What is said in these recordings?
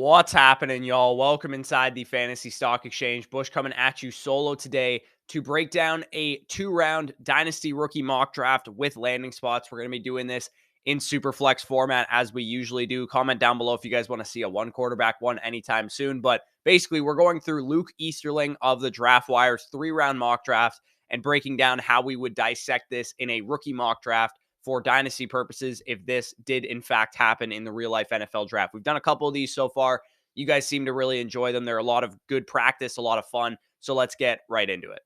What's happening, y'all? Welcome inside the Fantasy Stock Exchange. Bush coming at you solo today to break down a two-round Dynasty rookie mock draft with landing spots. We're going to be doing this in superflex format as we usually do. Comment down below if you guys want to see a one quarterback one anytime soon. But basically, we're going through Luke Easterling of the Draft Wire's three-round mock draft and breaking down how we would dissect this in a rookie mock draft for dynasty purposes if this did in fact happen in the real life NFL draft. We've done a couple of these so far. You guys seem to really enjoy them. They're a lot of good practice, a lot of fun. So let's get right into it.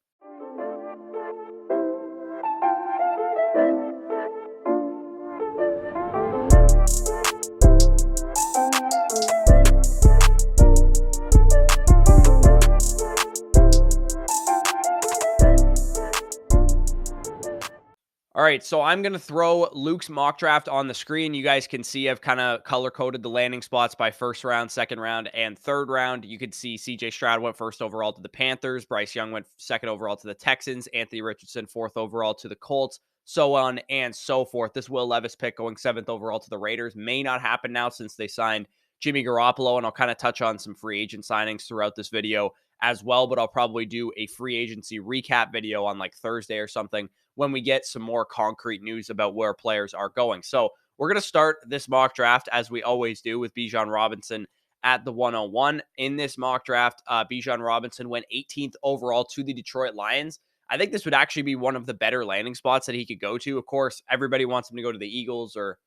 All right, so I'm going to throw Luke's mock draft on the screen. You guys can see I've kind of color-coded the landing spots by first round, second round, and third round. You could see CJ Stroud went first overall to the Panthers. Bryce Young went second overall to the Texans. Anthony Richardson fourth overall to the Colts, so on and so forth. This Will Levis pick going seventh overall to the Raiders may not happen now since they signed Jimmy Garoppolo, and I'll kind of touch on some free agent signings throughout this video as well, but I'll probably do a free agency recap video on like Thursday or something when we get some more concrete news about where players are going. So we're going to start this mock draft as we always do with Bijan Robinson at the 101. In this mock draft, Bijan Robinson went 18th overall to the Detroit Lions. I think this would actually be one of the better landing spots that he could go to. Of course, everybody wants him to go to the Eagles or,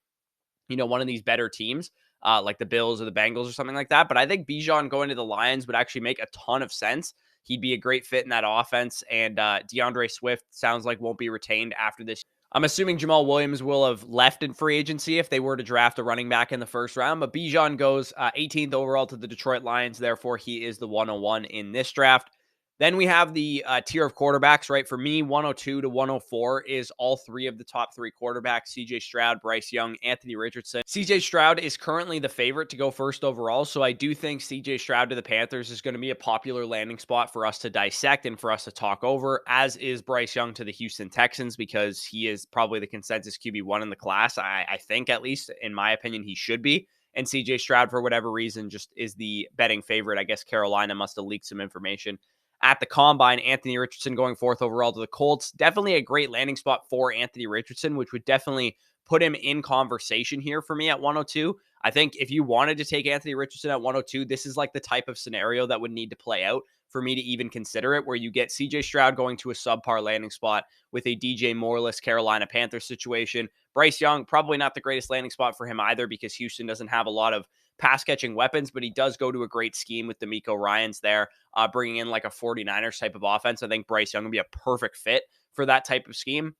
one of these better teams like the Bills or the Bengals or something like that. But I think Bijan going to the Lions would actually make a ton of sense. He'd be a great fit in that offense. And DeAndre Swift sounds like won't be retained after this. I'm assuming Jamal Williams will have left in free agency if they were to draft a running back in the first round. But Bijan goes 18th overall to the Detroit Lions. Therefore, he is the 101 in this draft. Then we have the tier of quarterbacks, right? For me, 102 to 104 is all three of the top three quarterbacks, CJ Stroud, Bryce Young, Anthony Richardson. CJ Stroud is currently the favorite to go first overall, so I do think CJ Stroud to the Panthers is going to be a popular landing spot for us to dissect and for us to talk over, as is Bryce Young to the Houston Texans, because he is probably the consensus QB1 in the class. I think, at least in my opinion, he should be. And CJ Stroud, for whatever reason, just is the betting favorite. I guess Carolina must have leaked some information at the combine. Anthony Richardson going fourth overall to the Colts. Definitely a great landing spot for Anthony Richardson, which would definitely put him in conversation here for me at 102. I think if you wanted to take Anthony Richardson at 102, this is like the type of scenario that would need to play out for me to even consider it, where you get CJ Stroud going to a subpar landing spot with a DJ Moore-less Carolina Panthers situation. Bryce Young, probably not the greatest landing spot for him either, because Houston doesn't have a lot of pass-catching weapons, but he does go to a great scheme with D'Amico Ryans there, bringing in like a 49ers type of offense. I think Bryce Young would be a perfect fit for that type of scheme.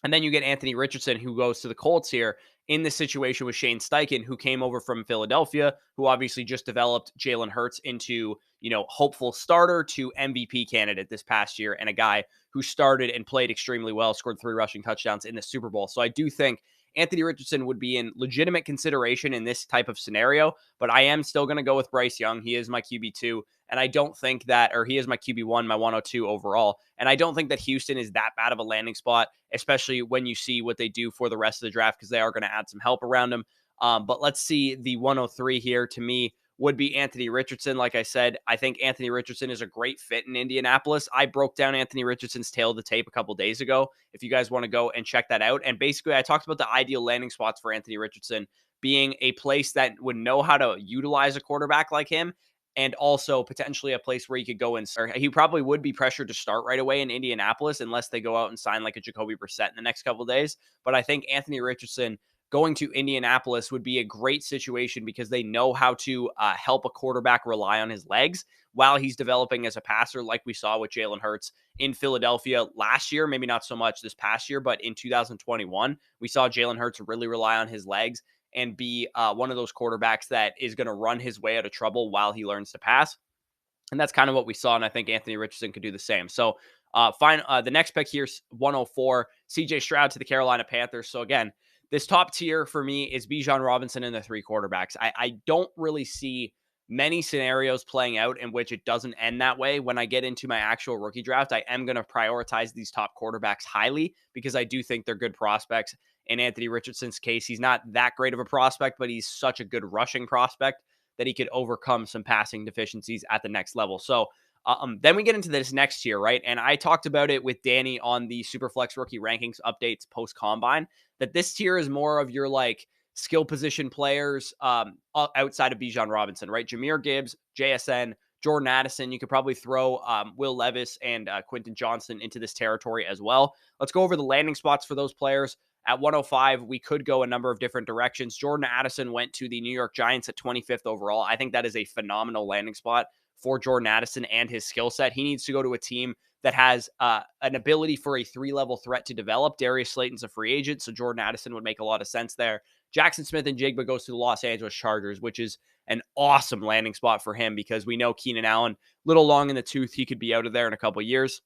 And then you get Anthony Richardson, who goes to the Colts here in this situation with Shane Steichen, who came over from Philadelphia, who obviously just developed Jalen Hurts into, hopeful starter to MVP candidate this past year, and a guy who started and played extremely well, scored 3 rushing touchdowns in the Super Bowl. So I do think Anthony Richardson would be in legitimate consideration in this type of scenario, but I am still going to go with Bryce Young. He is my QB2, and I don't think that, or he is my QB1, my 102 overall, and I don't think that Houston is that bad of a landing spot, especially when you see what they do for the rest of the draft, because they are going to add some help around him. But let's see, the 103 here to me would be Anthony Richardson. Like I said, I think Anthony Richardson is a great fit in Indianapolis. I broke down Anthony Richardson's tail of the tape a couple days ago, if you guys want to go and check that out. And basically, I talked about the ideal landing spots for Anthony Richardson being a place that would know how to utilize a quarterback like him, and also potentially a place where he could go and start. He probably would be pressured to start right away in Indianapolis unless they go out and sign like a Jacoby Brissett in the next couple of days. But I think Anthony Richardson going to Indianapolis would be a great situation, because they know how to help a quarterback rely on his legs while he's developing as a passer, like we saw with Jalen Hurts in Philadelphia last year. Maybe not so much this past year, but in 2021, we saw Jalen Hurts really rely on his legs and be one of those quarterbacks that is going to run his way out of trouble while he learns to pass. And that's kind of what we saw, and I think Anthony Richardson could do the same. So the next pick here is 104, CJ Stroud to the Carolina Panthers. So again, this top tier for me is Bijan Robinson and the 3 quarterbacks. I don't really see many scenarios playing out in which it doesn't end that way. When I get into my actual rookie draft, I am going to prioritize these top quarterbacks highly, because I do think they're good prospects. In Anthony Richardson's case, he's not that great of a prospect, but he's such a good rushing prospect that he could overcome some passing deficiencies at the next level. So then we get into this next tier, right? And I talked about it with Danny on the Superflex rookie rankings updates post combine, that this tier is more of your like skill position players outside of Bijan Robinson, right? Jahmyr Gibbs, JSN, Jordan Addison. You could probably throw Will Levis and Quentin Johnston into this territory as well. Let's go over the landing spots for those players. At 105, we could go a number of different directions. Jordan Addison went to the New York Giants at 25th overall. I think that is a phenomenal landing spot for Jordan Addison and his skill set. He needs to go to a team that has an ability for a 3-level threat to develop. Darius Slayton's a free agent, so Jordan Addison would make a lot of sense there. Jaxon Smith-Njigba goes to the Los Angeles Chargers, which is an awesome landing spot for him because we know Keenan Allen, little long in the tooth, he could be out of there in a couple of years.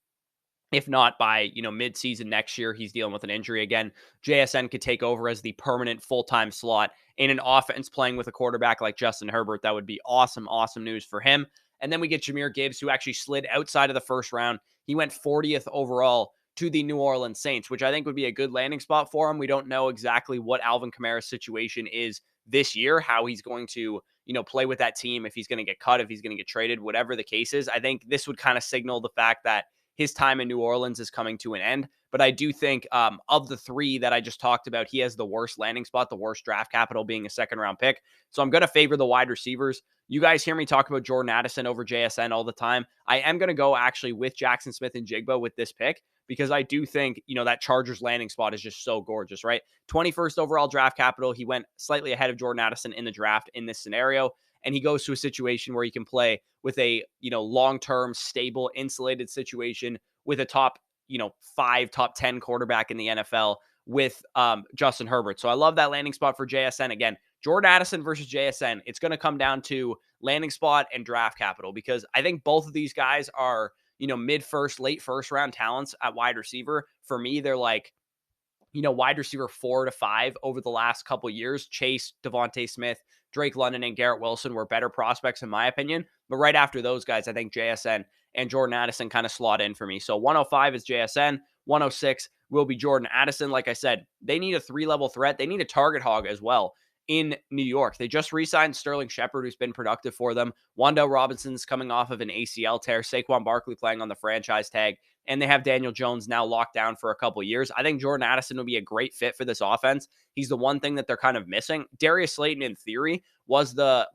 If not by, mid-season next year, he's dealing with an injury again. JSN could take over as the permanent full-time slot in an offense playing with a quarterback like Justin Herbert. That would be awesome, awesome news for him. And then we get Jahmyr Gibbs, who actually slid outside of the first round. He went 40th overall to the New Orleans Saints, which I think would be a good landing spot for him. We don't know exactly what Alvin Kamara's situation is this year, how he's going to, play with that team, if he's going to get cut, if he's going to get traded, whatever the case is. I think this would kind of signal the fact that his time in New Orleans is coming to an end. But I do think of the three that I just talked about, he has the worst landing spot, the worst draft capital being a second-round pick. So I'm going to favor the wide receivers. You guys hear me talk about Jordan Addison over JSN all the time. I am going to go actually with Jaxon Smith-Njigba with this pick because I do think, that Chargers landing spot is just so gorgeous, right? 21st overall draft capital. He went slightly ahead of Jordan Addison in the draft in this scenario. And he goes to a situation where he can play with a, long-term, stable, insulated situation with a top 5, top 10 quarterback in the NFL with Justin Herbert. So I love that landing spot for JSN. Again, Jordan Addison versus JSN. It's going to come down to landing spot and draft capital because I think both of these guys are, mid-first, late first round talents at wide receiver. For me, they're like, wide receiver 4 to 5 over the last couple years. Chase, Devontae Smith, Drake London, and Garrett Wilson were better prospects in my opinion. But right after those guys, I think JSN and Jordan Addison kind of slot in for me. So 105 is JSN. 106 will be Jordan Addison. Like I said, they need a 3-level threat. They need a target hog as well in New York. They just re-signed Sterling Shepard, who's been productive for them. Wan'Dale Robinson's coming off of an ACL tear. Saquon Barkley playing on the franchise tag. And they have Daniel Jones now locked down for a couple years. I think Jordan Addison will be a great fit for this offense. He's the one thing that they're kind of missing. Darius Slayton, in theory, was the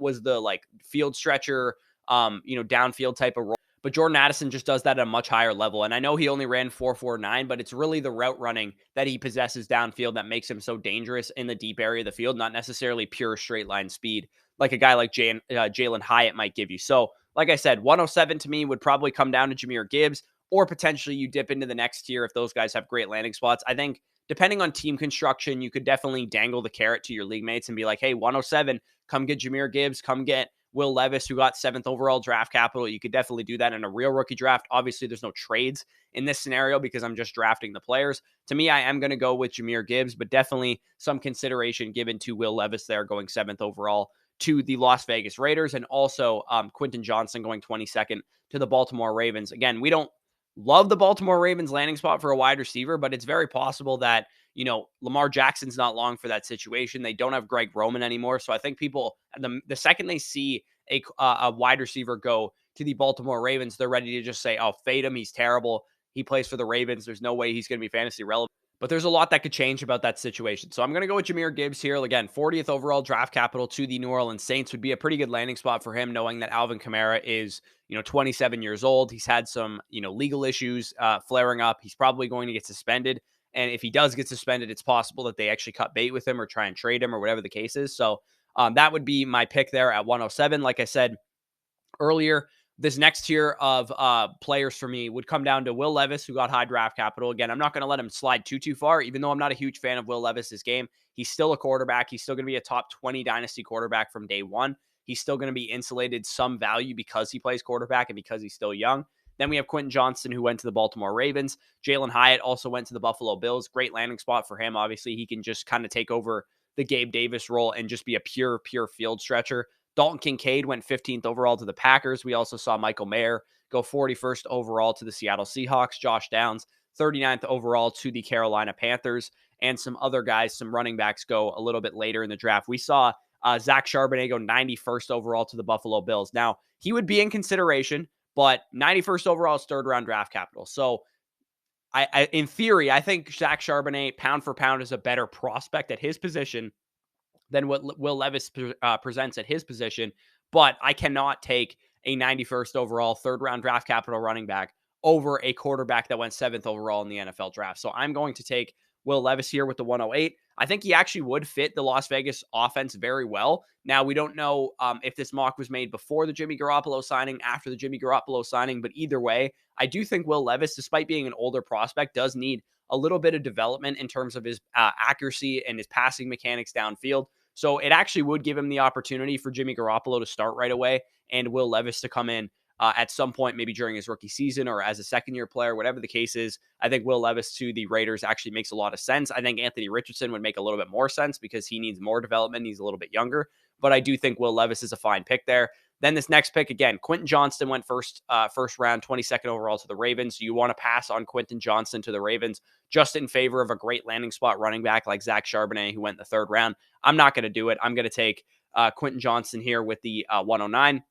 like field stretcher, downfield type of role. But Jordan Addison just does that at a much higher level. And I know he only ran 4.49, but it's really the route running that he possesses downfield that makes him so dangerous in the deep area of the field, not necessarily pure straight line speed like a guy like Jalen Hyatt might give you. So, like I said, 107 to me would probably come down to Jahmyr Gibbs, or potentially you dip into the next tier if those guys have great landing spots. I think depending on team construction, you could definitely dangle the carrot to your league mates and be like, hey, 107, come get Jahmyr Gibbs, come get Will Levis, who got 7th overall draft capital. You could definitely do that in a real rookie draft. Obviously, there's no trades in this scenario because I'm just drafting the players. To me, I am going to go with Jahmyr Gibbs, but definitely some consideration given to Will Levis there going 7th overall to the Las Vegas Raiders, and also Quentin Johnston going 22nd to the Baltimore Ravens. Again, we don't love the Baltimore Ravens landing spot for a wide receiver, but it's very possible that, Lamar Jackson's not long for that situation. They don't have Greg Roman anymore. So I think people, the second they see a wide receiver go to the Baltimore Ravens, they're ready to just say, oh, fade him. He's terrible. He plays for the Ravens. There's no way he's going to be fantasy relevant. But there's a lot that could change about that situation. So I'm going to go with Jahmyr Gibbs here. Again, 40th overall draft capital to the New Orleans Saints would be a pretty good landing spot for him, knowing that Alvin Kamara is, 27 years old. He's had some, legal issues flaring up. He's probably going to get suspended. And if he does get suspended, it's possible that they actually cut bait with him or try and trade him or whatever the case is. So that would be my pick there at 107. Like I said earlier, this next tier of players for me would come down to Will Levis, who got high draft capital. Again, I'm not going to let him slide too far, even though I'm not a huge fan of Will Levis's game. He's still a quarterback. He's still going to be a top 20 dynasty quarterback from day one. He's still going to be insulated some value because he plays quarterback and because he's still young. Then we have Quentin Johnston, who went to the Baltimore Ravens. Jalen Hyatt also went to the Buffalo Bills. Great landing spot for him. Obviously, he can just kind of take over the Gabe Davis role and just be a pure field stretcher. Dalton Kincaid went 15th overall to the Packers. We also saw Michael Mayer go 41st overall to the Seattle Seahawks. Josh Downs, 39th overall to the Carolina Panthers. And some other guys, some running backs, go a little bit later in the draft. We saw Zach Charbonnet go 91st overall to the Buffalo Bills. Now, he would be in consideration, but 91st overall is third round draft capital. So in theory, I think Zach Charbonnet, pound for pound, is a better prospect at his position than what Will Levis presents at his position. But I cannot take a 91st overall third round draft capital running back over a quarterback that went 7th overall in the NFL draft. So I'm going to take Will Levis here with the 108. I think he actually would fit the Las Vegas offense very well. Now, we don't know if this mock was made before the Jimmy Garoppolo signing, after the Jimmy Garoppolo signing, but either way, I do think Will Levis, despite being an older prospect, does need a little bit of development in terms of his accuracy and his passing mechanics downfield. So it actually would give him the opportunity for Jimmy Garoppolo to start right away and Will Levis to come in at some point, maybe during his rookie season or as a second-year player, whatever the case is. I think Will Levis to the Raiders actually makes a lot of sense. I think Anthony Richardson would make a little bit more sense because he needs more development. He's a little bit younger, but I do think Will Levis is a fine pick there. Then this next pick, again, Quentin Johnston went first round, 22nd overall to the Ravens. You want to pass on Quentin Johnston to the Ravens just in favor of a great landing spot running back like Zach Charbonnet, who went in the third round. I'm not going to do it. I'm going to take Quentin Johnston here with the 109.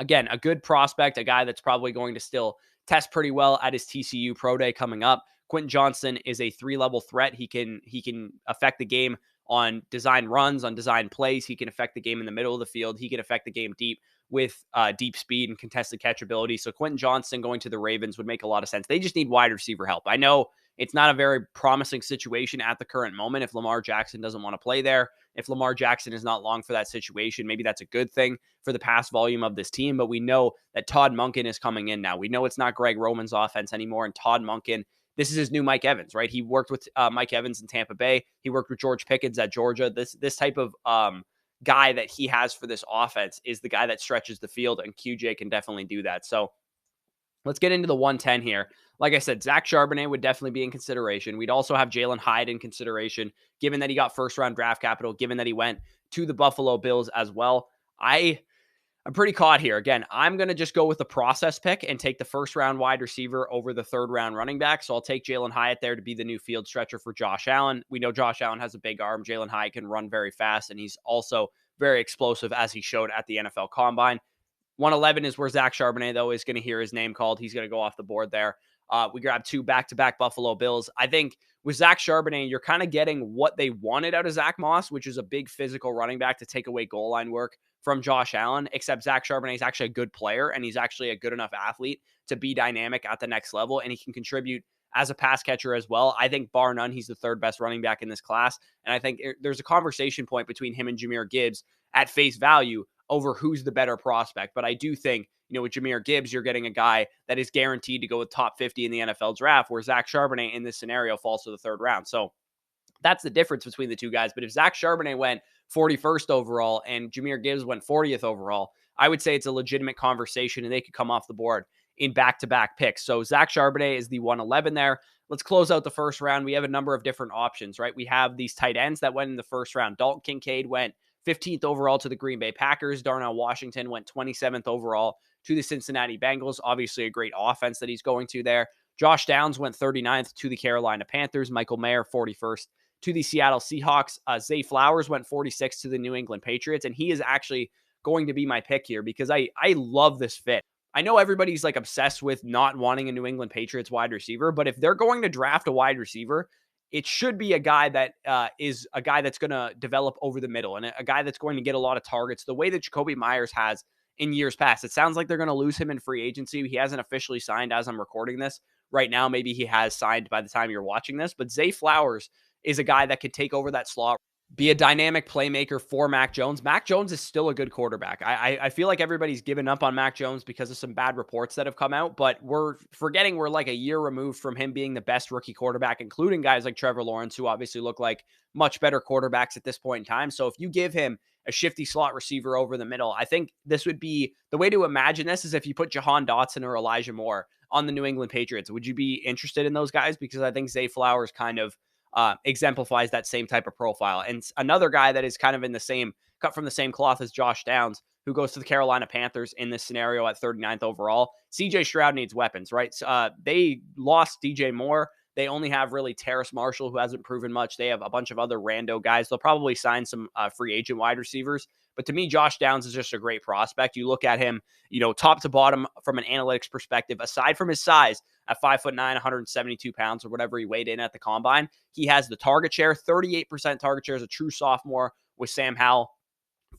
Again, a good prospect, a guy that's probably going to still test pretty well at his TCU Pro Day coming up. Quentin Johnston is a 3-level threat. He can affect the game on design runs, on design plays. He can affect the game in the middle of the field. He can affect the game deep with deep speed and contested catch ability. So Quentin Johnston going to the Ravens would make a lot of sense. They just need wide receiver help. I know it's not a very promising situation at the current moment if Lamar Jackson doesn't want to play there. If Lamar Jackson is not long for that situation, maybe that's a good thing for the pass volume of this team. But we know that Todd Monken is coming in now. We know it's not Greg Roman's offense anymore. And Todd Monken, this is his new Mike Evans, right? He worked with Mike Evans in Tampa Bay. He worked with George Pickens at Georgia. This type of guy that he has for this offense is the guy that stretches the field, and QJ can definitely do that. So let's get into the 110 here. Like I said, Zach Charbonnet would definitely be in consideration. We'd also have Jalen Hyde in consideration, given that he got first-round draft capital, given that he went to the Buffalo Bills as well. I'm pretty caught here. Again, I'm going to just go with the process pick and take the first-round wide receiver over the third-round running back. So I'll take Jalen Hyatt there to be the new field stretcher for Josh Allen. We know Josh Allen has a big arm. Jalen Hyatt can run very fast, and he's also very explosive, as he showed at the NFL Combine. 111 is where Zach Charbonnet, though, is going to hear his name called. He's going to go off the board there. We grabbed 2 back-to-back Buffalo Bills. I think with Zach Charbonnet, you're kind of getting what they wanted out of Zach Moss, which is a big physical running back to take away goal line work from Josh Allen, except Zach Charbonnet is actually a good player, and he's actually a good enough athlete to be dynamic at the next level, and he can contribute as a pass catcher as well. I think bar none, he's the third best running back in this class, and I think there's a conversation point between him and Jahmyr Gibbs at face value over who's the better prospect. But I do think, with Jahmyr Gibbs, you're getting a guy that is guaranteed to go with top 50 in the NFL draft, where Zach Charbonnet in this scenario falls to the third round. So that's the difference between the two guys. But if Zach Charbonnet went 41st overall and Jahmyr Gibbs went 40th overall, I would say it's a legitimate conversation and they could come off the board in back-to-back picks. So Zach Charbonnet is the 111 there. Let's close out the first round. We have a number of different options, right? We have these tight ends that went in the first round. Dalton Kincaid went 15th overall to the Green Bay Packers. Darnell Washington went 27th overall to the Cincinnati Bengals. Obviously a great offense that he's going to there. Josh Downs went 39th to the Carolina Panthers. Michael Mayer, 41st to the Seattle Seahawks. Zay Flowers went 46th to the New England Patriots. And he is actually going to be my pick here because I love this fit. I know everybody's like obsessed with not wanting a New England Patriots wide receiver, but if they're going to draft a wide receiver, it should be a guy that is a guy that's going to develop over the middle and a guy that's going to get a lot of targets the way that Jacoby Myers has in years past. It sounds like they're going to lose him in free agency. He hasn't officially signed as I'm recording this right now. Maybe he has signed by the time you're watching this, but Zay Flowers is a guy that could take over that slot, be a dynamic playmaker for Mac Jones. Mac Jones is still a good quarterback. I feel like everybody's given up on Mac Jones because of some bad reports that have come out, but we're forgetting we're like a year removed from him being the best rookie quarterback, including guys like Trevor Lawrence, who obviously look like much better quarterbacks at this point in time. So if you give him a shifty slot receiver over the middle, I think this would be the way to imagine this is if you put Jahan Dotson or Elijah Moore on the New England Patriots. Would you be interested in those guys? Because I think Zay Flowers kind of exemplifies that same type of profile. And another guy that is kind of in the same cut from the same cloth as Josh Downs, who goes to the Carolina Panthers in this scenario at 39th overall. CJ Stroud needs weapons, right? They lost DJ Moore. They only have really Terrace Marshall, who hasn't proven much. They have a bunch of other rando guys. They'll probably sign some free agent wide receivers. But to me, Josh Downs is just a great prospect. You look at him, top to bottom from an analytics perspective, aside from his size at 5'9", 172 pounds or whatever he weighed in at the combine, he has the target share, 38% target share as a true sophomore with Sam Howell.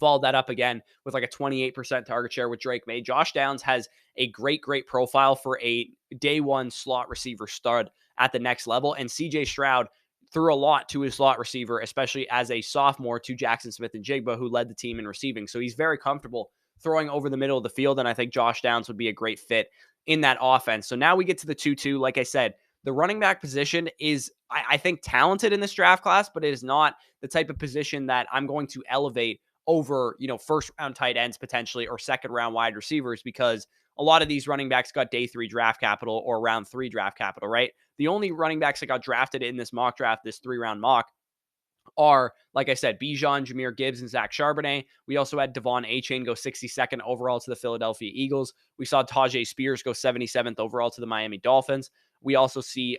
Followed that up again with like a 28% target share with Drake May. Josh Downs has a great profile for a day one slot receiver stud at the next level. And CJ Stroud threw a lot to his slot receiver, especially as a sophomore, to Jaxon Smith-Njigba, who led the team in receiving. So he's very comfortable throwing over the middle of the field. And I think Josh Downs would be a great fit in that offense. So now we get to the 2-2. Like I said, the running back position is, I think, talented in this draft class, but it is not the type of position that I'm going to elevate over, first round tight ends potentially, or second round wide receivers, because a lot of these running backs got day 3 draft capital or round 3 draft capital, right? The only running backs that got drafted in this mock draft, this 3-round mock, are, like I said, Bijan, Jahmyr Gibbs, and Zach Charbonnet. We also had Devon Achane go 62nd overall to the Philadelphia Eagles. We saw Tajay Spears go 77th overall to the Miami Dolphins. We also see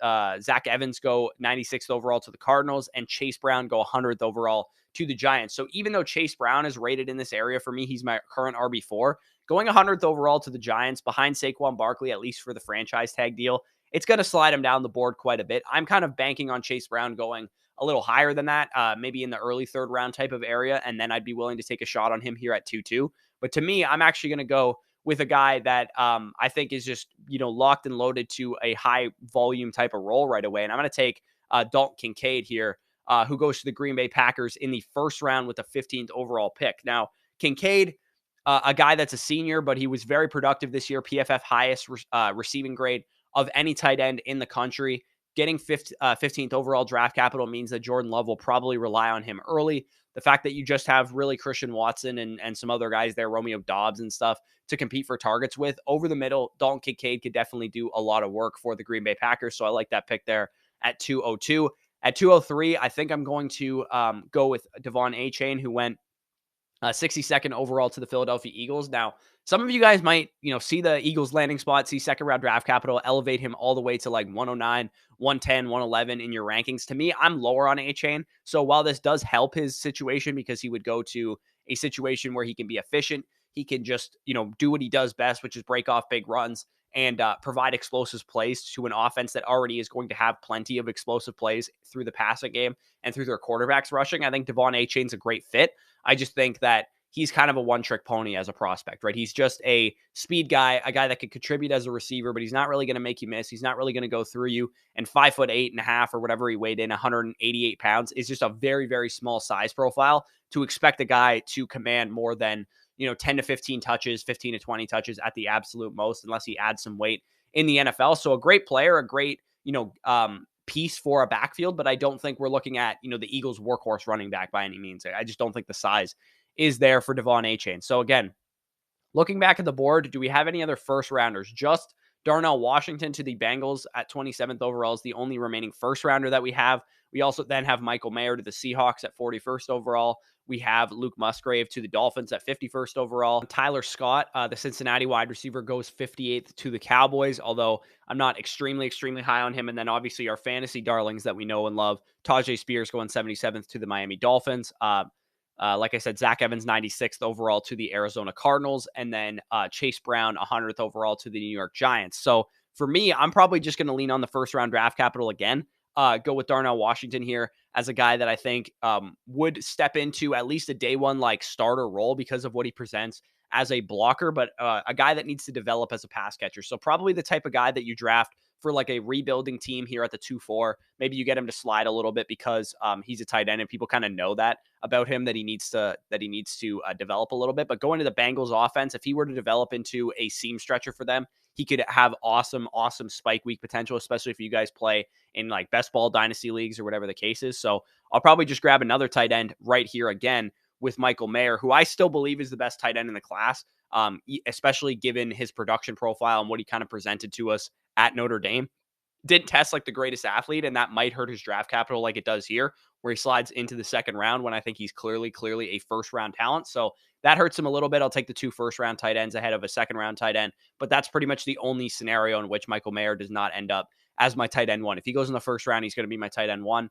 Zach Evans go 96th overall to the Cardinals, and Chase Brown go 100th overall to the Giants. So even though Chase Brown is rated in this area, for me, he's my current RB4, going 100th overall to the Giants behind Saquon Barkley, at least for the franchise tag deal, it's going to slide him down the board quite a bit. I'm kind of banking on Chase Brown going a little higher than that, maybe in the early third round type of area, and then I'd be willing to take a shot on him here at 2-2. But to me, I'm actually going to go with a guy that I think is just, locked and loaded to a high volume type of role right away. And I'm going to take Dalton Kincaid here, who goes to the Green Bay Packers in the first round with the 15th overall pick. Now, Kincaid, a guy that's a senior, but he was very productive this year, PFF highest receiving grade of any tight end in the country. Getting 15th overall draft capital means that Jordan Love will probably rely on him early. The fact that you just have really Christian Watson and some other guys there, Romeo Dobbs and stuff, to compete for targets with over the middle, Dalton Kincaid could definitely do a lot of work for the Green Bay Packers. So I like that pick there at 202. At 203, I think I'm going to go with Devon Achane, who went 62nd overall to the Philadelphia Eagles. Now, some of you guys might, see the Eagles landing spot, see second round draft capital, elevate him all the way to like 109, 110, 111 in your rankings. To me, I'm lower on Achane. So while this does help his situation, because he would go to a situation where he can be efficient, he can just, do what he does best, which is break off big runs and provide explosive plays to an offense that already is going to have plenty of explosive plays through the passing game and through their quarterbacks rushing. I think Devon Achane's a great fit. I just think that he's kind of a one-trick pony as a prospect, right? He's just a speed guy, a guy that could contribute as a receiver, but he's not really going to make you miss. He's not really going to go through you. And 5'8.5" or whatever he weighed in, 188 pounds, is just a very, very small size profile to expect a guy to command more than 10 to 15 touches, 15 to 20 touches at the absolute most, unless he adds some weight in the NFL. So a great player, a great, piece for a backfield, but I don't think we're looking at, the Eagles' workhorse running back by any means. I just don't think the size is there for Devon Achane. So again, looking back at the board, do we have any other first rounders? Just Darnell Washington to the Bengals at 27th overall is the only remaining first rounder that we have. We also then have Michael Mayer to the Seahawks at 41st overall. We have Luke Musgrave to the Dolphins at 51st overall. Tyler Scott, the Cincinnati wide receiver, goes 58th to the Cowboys, although I'm not extremely high on him. And then obviously our fantasy darlings that we know and love, Tajay Spears going 77th to the Miami Dolphins. Like I said, Zach Evans 96th overall to the Arizona Cardinals, and then Chase Brown 100th overall to the New York Giants. So for me, I'm probably just going to lean on the first round draft capital again. Go with Darnell Washington here as a guy that I think would step into at least a day one like starter role because of what he presents as a blocker, but a guy that needs to develop as a pass catcher. So probably the type of guy that you draft for like a rebuilding team here at the 2-4. Maybe you get him to slide a little bit because he's a tight end and people kind of know that about him, that he needs to develop a little bit. But going to the Bengals offense, if he were to develop into a seam stretcher for them, he could have awesome spike week potential, especially if you guys play in like best ball dynasty leagues or whatever the case is. So I'll probably just grab another tight end right here again with Michael Mayer, who I still believe is the best tight end in the class, especially given his production profile and what he kind of presented to us at Notre Dame. Didn't test like the greatest athlete, and that might hurt his draft capital like it does here, where he slides into the second round when I think he's clearly a first round talent. So that hurts him a little bit. I'll take the 2 first round tight ends ahead of a second round tight end, but that's pretty much the only scenario in which Michael Mayer does not end up as my tight end 1. If he goes in the first round, he's going to be my tight end 1.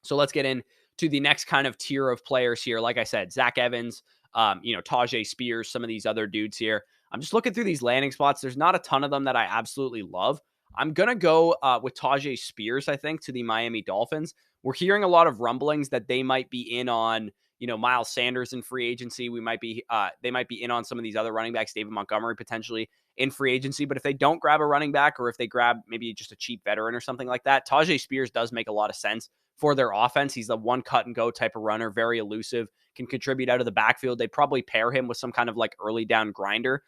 So let's get into the next kind of tier of players here. Like I said, Zach Evans, Tajay Spears, some of these other dudes here. I'm just looking through these landing spots. There's not a ton of them that I absolutely love. I'm going to go with Tajay Spears, I think, to the Miami Dolphins. We're hearing a lot of rumblings that they might be in on, Miles Sanders in free agency. They might be in on some of these other running backs, David Montgomery potentially in free agency. But if they don't grab a running back, or if they grab maybe just a cheap veteran or something like that, Tajay Spears does make a lot of sense for their offense. He's the one cut and go type of runner, very elusive, can contribute out of the backfield. They probably pair him with some kind of like early down grinder.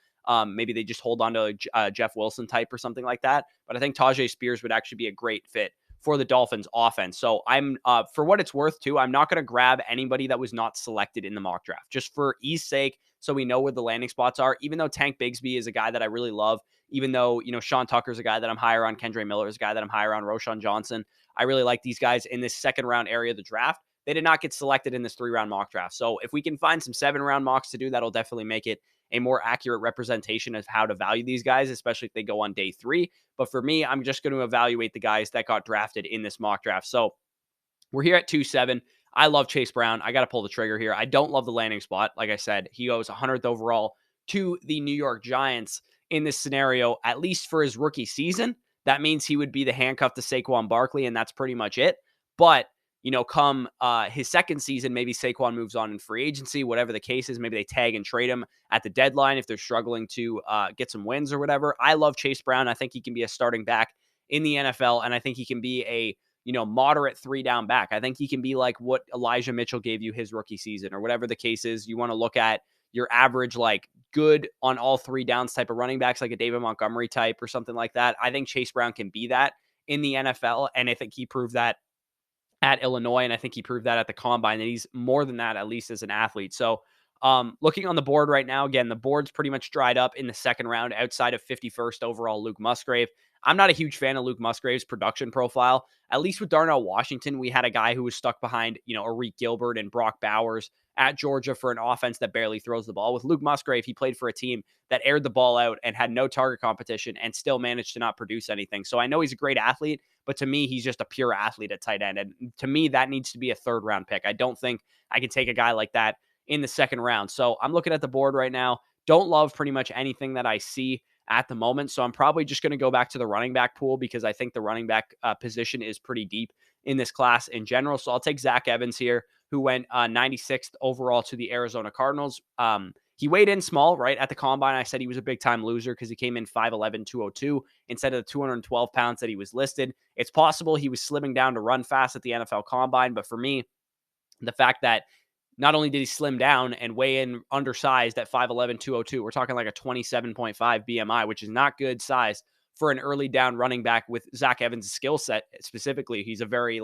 Maybe they just hold on to a Jeff Wilson type or something like that. But I think Tajay Spears would actually be a great fit for the Dolphins offense. So I'm, for what it's worth too, I'm not going to grab anybody that was not selected in the mock draft, just for ease sake, so we know where the landing spots are. Even though Tank Bigsby is a guy that I really love, even though, Sean Tucker's a guy that I'm higher on, Kendre Miller is a guy that I'm higher on, Roshan Johnson, I really like these guys in this second round area of the draft. They did not get selected in this 3-round mock draft. So if we can find some 7-round mocks to do, that'll definitely make it a more accurate representation of how to value these guys, especially if they go on day 3. But for me, I'm just going to evaluate the guys that got drafted in this mock draft. So we're here at 2-7. I love Chase Brown. I got to pull the trigger here. I don't love the landing spot. Like I said, he goes 100th overall to the New York Giants in this scenario, at least for his rookie season. That means he would be the handcuff to Saquon Barkley, and that's pretty much it. But, come his second season, maybe Saquon moves on in free agency, whatever the case is. Maybe they tag and trade him at the deadline if they're struggling to get some wins or whatever. I love Chase Brown. I think he can be a starting back in the NFL, and I think he can be a moderate 3-down back. I think he can be like what Elijah Mitchell gave you his rookie season, or whatever the case is. You want to look at your average, like good on all 3 downs type of running backs, like a David Montgomery type or something like that. I think Chase Brown can be that in the NFL. And I think he proved that at Illinois. And I think he proved that at the combine, that he's more than that, at least as an athlete. So looking on the board right now, again, the board's pretty much dried up in the second round outside of 51st overall Luke Musgrave. I'm not a huge fan of Luke Musgrave's production profile. At least with Darnell Washington, we had a guy who was stuck behind, Arik Gilbert and Brock Bowers at Georgia for an offense that barely throws the ball. With Luke Musgrave, he played for a team that aired the ball out and had no target competition and still managed to not produce anything. So I know he's a great athlete, but to me, he's just a pure athlete at tight end. And to me, that needs to be a 3rd-round pick. I don't think I can take a guy like that in the 2nd round. So I'm looking at the board right now. Don't love pretty much anything that I see at the moment. So I'm probably just going to go back to the running back pool, because I think the running back position is pretty deep in this class in general. So I'll take Zach Evans here, who went 96th overall to the Arizona Cardinals. He weighed in small, right? At the combine, I said he was a big-time loser because he came in 5'11", 202 instead of the 212 pounds that he was listed. It's possible he was slimming down to run fast at the NFL combine, but for me, the fact that not only did he slim down and weigh in undersized at 5'11", 202, we're talking like a 27.5 BMI, which is not good size for an early down running back with Zach Evans' skill set specifically. He's a very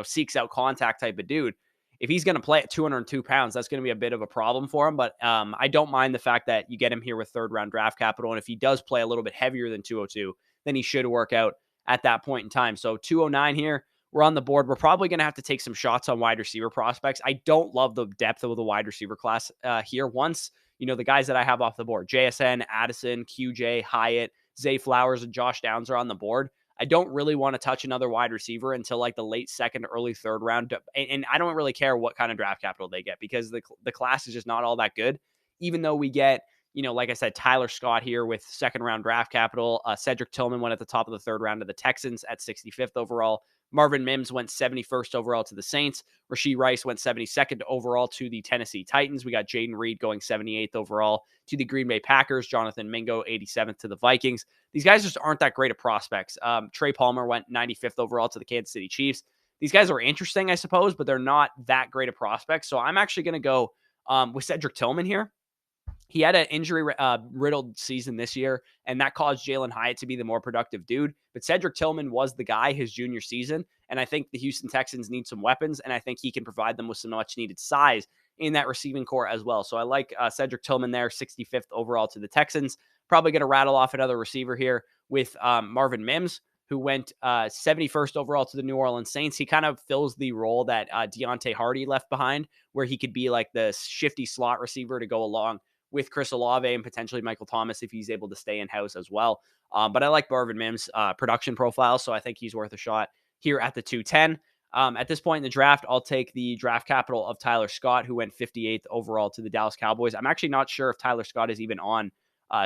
seeks out contact type of dude. If he's going to play at 202 pounds, that's going to be a bit of a problem for him. But I don't mind the fact that you get him here with 3rd-round draft capital. And if he does play a little bit heavier than 202, then he should work out at that point in time. So 209 here. We're on the board. We're probably going to have to take some shots on wide receiver prospects. I don't love the depth of the wide receiver class here. Once, the guys that I have off the board, JSN, Addison, QJ, Hyatt, Zay Flowers, and Josh Downs are on the board. I don't really want to touch another wide receiver until like the late 2nd, early 3rd round. And I don't really care what kind of draft capital they get, because the class is just not all that good. Even though we get, like I said, Tyler Scott here with 2nd-round draft capital. Cedric Tillman went at the top of the 3rd round to the Texans at 65th overall. Marvin Mims went 71st overall to the Saints. Rashee Rice went 72nd overall to the Tennessee Titans. We got Jaden Reed going 78th overall to the Green Bay Packers. Jonathan Mingo, 87th to the Vikings. These guys just aren't that great of prospects. Trey Palmer went 95th overall to the Kansas City Chiefs. These guys are interesting, I suppose, but they're not that great of prospects. So I'm actually going to go with Cedric Tillman here. He had an injury-riddled season this year, and that caused Jalen Hyatt to be the more productive dude. But Cedric Tillman was the guy his junior season, and I think the Houston Texans need some weapons, and I think he can provide them with some much-needed size in that receiving core as well. So I like Cedric Tillman there, 65th overall to the Texans. Probably going to rattle off another receiver here with Marvin Mims, who went 71st overall to the New Orleans Saints. He kind of fills the role that Deontay Hardy left behind, where he could be like the shifty slot receiver to go along with Chris Olave and potentially Michael Thomas if he's able to stay in-house as well. But I like Marvin Mims' production profile, so I think he's worth a shot here at the 210. At this point in the draft, I'll take the draft capital of Tyler Scott, who went 58th overall to the Dallas Cowboys. I'm actually not sure if Tyler Scott is even on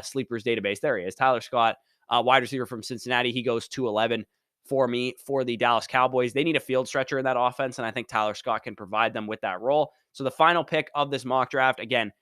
Sleeper's database. There he is. Tyler Scott, wide receiver from Cincinnati. He goes 211 for me for the Dallas Cowboys. They need a field stretcher in that offense, and I think Tyler Scott can provide them with that role. So the final pick of this mock draft, again,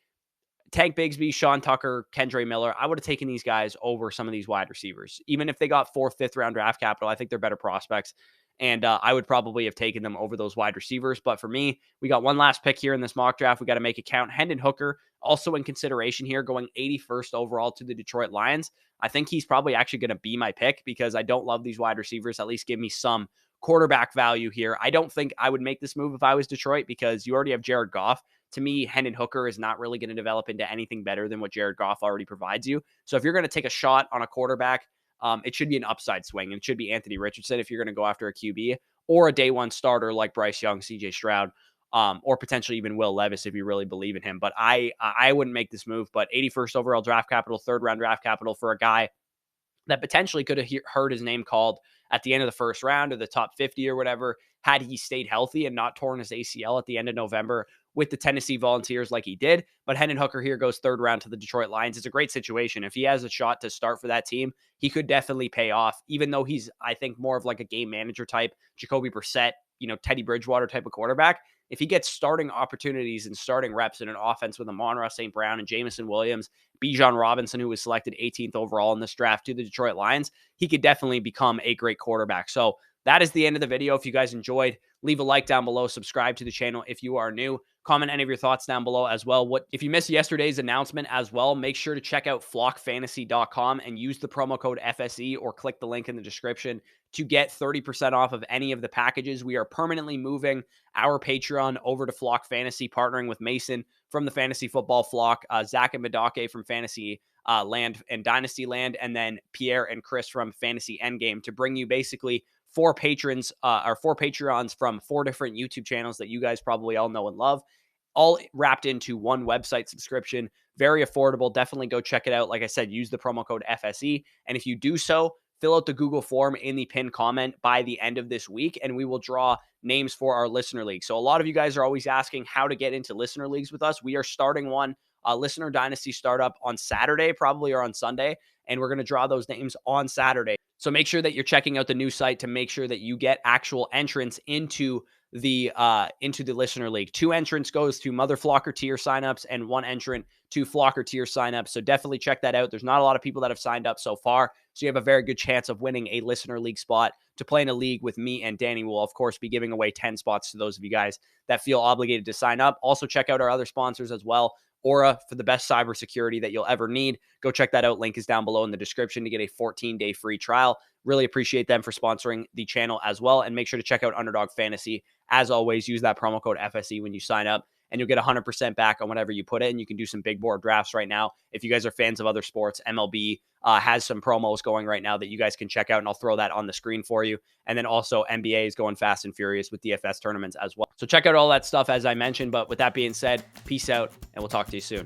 Tank Bigsby, Sean Tucker, Kendre Miller. I would have taken these guys over some of these wide receivers. Even if they got 4th, 5th round draft capital, I think they're better prospects. And I would probably have taken them over those wide receivers. But for me, we got one last pick here in this mock draft. We got to make it count. Hendon Hooker, also in consideration here, going 81st overall to the Detroit Lions. I think he's probably actually going to be my pick because I don't love these wide receivers. At least give me some quarterback value here. I don't think I would make this move if I was Detroit because you already have Jared Goff. To me, Hendon Hooker is not really going to develop into anything better than what Jared Goff already provides you. So if you're going to take a shot on a quarterback, it should be an upside swing. And it should be Anthony Richardson if you're going to go after a QB or a day one starter like Bryce Young, CJ Stroud, or potentially even Will Levis if you really believe in him. But I wouldn't make this move. But 81st overall draft capital, 3rd round draft capital for a guy that potentially could have heard his name called at the end of the 1st round or the top 50 or whatever, had he stayed healthy and not torn his ACL at the end of November with the Tennessee Volunteers like he did. But Hendon Hooker here goes 3rd round to the Detroit Lions. It's a great situation. If he has a shot to start for that team, he could definitely pay off, even though he's, I think, more of like a game manager type, Jacoby Brissett, Teddy Bridgewater type of quarterback. If he gets starting opportunities and starting reps in an offense with Amon-Ra St. Brown and Jameson Williams, Bijan Robinson, who was selected 18th overall in this draft to the Detroit Lions, he could definitely become a great quarterback. So that is the end of the video. If you guys enjoyed, leave a like down below, subscribe to the channel if you are new, comment any of your thoughts down below as well. If you missed yesterday's announcement as well, make sure to check out flockfantasy.com and use the promo code FSE or click the link in the description to get 30% off of any of the packages. We are permanently moving our Patreon over to Flock Fantasy, partnering with Mason from the Fantasy Football Flock, Zach and Madake from Fantasy Land and Dynasty Land, and then Pierre and Chris from Fantasy Endgame to bring you basically 4 patrons or 4 Patreons from 4 different YouTube channels that you guys probably all know and love, all wrapped into one website subscription. Very affordable. Definitely go check it out. Like I said, use the promo code FSE. And if you do so, fill out the Google form in the pinned comment by the end of this week, and we will draw names for our listener league. So a lot of you guys are always asking how to get into listener leagues with us. We are starting one listener dynasty startup on Saturday, probably, or on Sunday, and we're going to draw those names on Saturday. So make sure that you're checking out the new site to make sure that you get actual entrance into the listener league. 2 entrants goes to Mother Flocker tier signups and 1 entrant to Flocker tier signups. So definitely check that out. There's not a lot of people that have signed up so far, so you have a very good chance of winning a listener league spot to play in a league with me and Danny. Will of course be giving away 10 spots to those of you guys that feel obligated to sign up. Also check out our other sponsors as well. Aura, for the best cybersecurity that you'll ever need. Go check that out. Link is down below in the description to get a 14-day free trial. Really appreciate them for sponsoring the channel as well. And make sure to check out Underdog Fantasy. As always, use that promo code FSE when you sign up, and you'll get 100% back on whatever you put in. You can do some big board drafts right now. If you guys are fans of other sports, MLB has some promos going right now that you guys can check out, and I'll throw that on the screen for you. And then also NBA is going fast and furious with DFS tournaments as well. So check out all that stuff as I mentioned. But with that being said, peace out, and we'll talk to you soon.